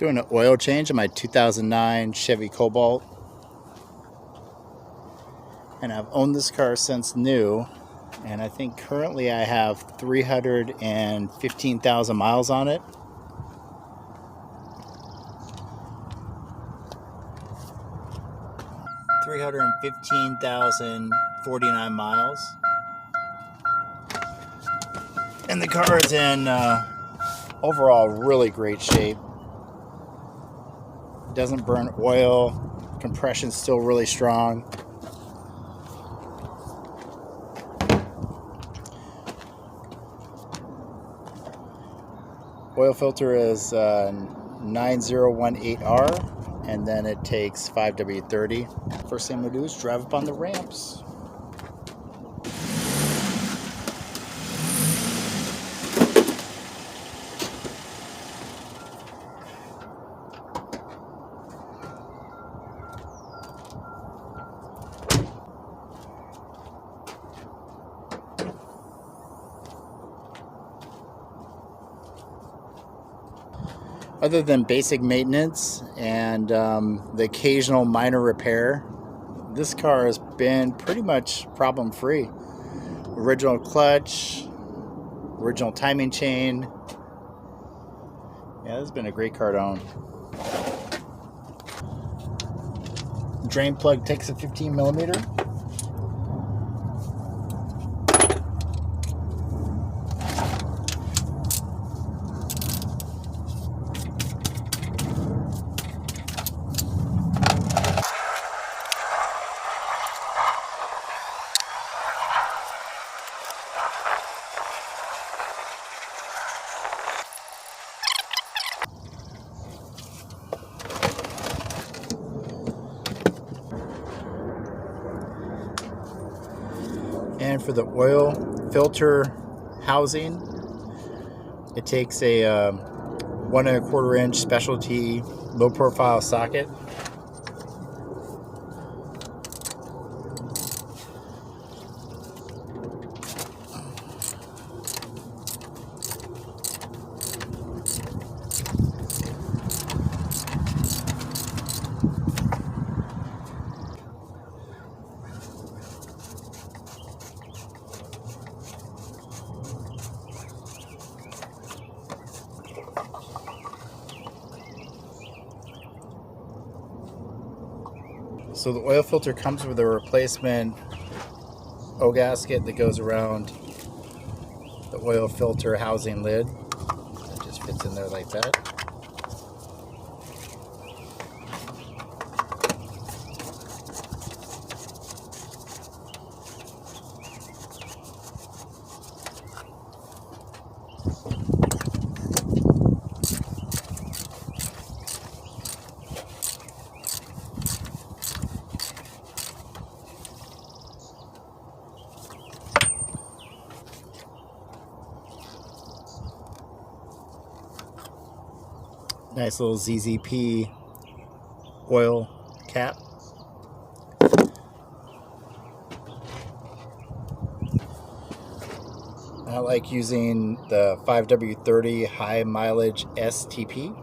Doing an oil change on my 2009 Chevy Cobalt, and I've owned this car since new, and I think currently I have 315,000 miles on it. $315,049 miles, and the car is in overall really great shape. It doesn't burn oil, compression's still really strong. Oil filter is 9018R, and then it takes 5W30. First thing I'm going to do is drive up on the ramps. Other than basic maintenance and the occasional minor repair, this car has been pretty much problem-free. Original clutch, original timing chain. Yeah, this has been a great car to own. Drain plug takes a 15mm. And for the oil filter housing, it takes a 1 1/4 inch specialty low profile socket. So the oil filter comes with a replacement O gasket that goes around the oil filter housing lid. It just fits in there like that. Nice little ZZP oil cap. I like using the 5W30 high mileage STP.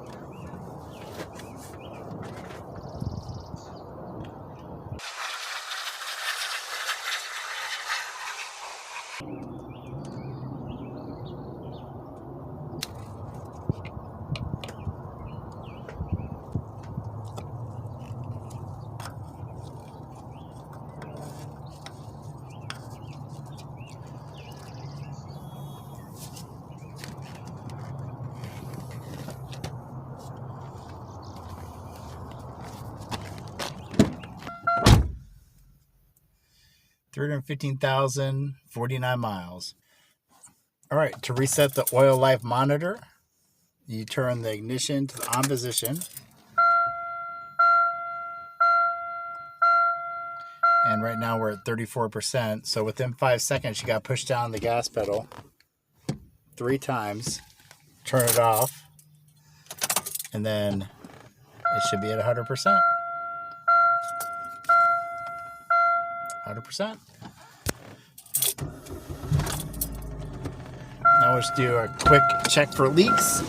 $315,049 miles. All right, to reset the oil life monitor, you turn the ignition to the on position. And right now we're at 34%. So within 5 seconds, you got to push down the gas pedal 3 times, turn it off, and then it should be at 100%. 100%. Now let's do a quick check for leaks.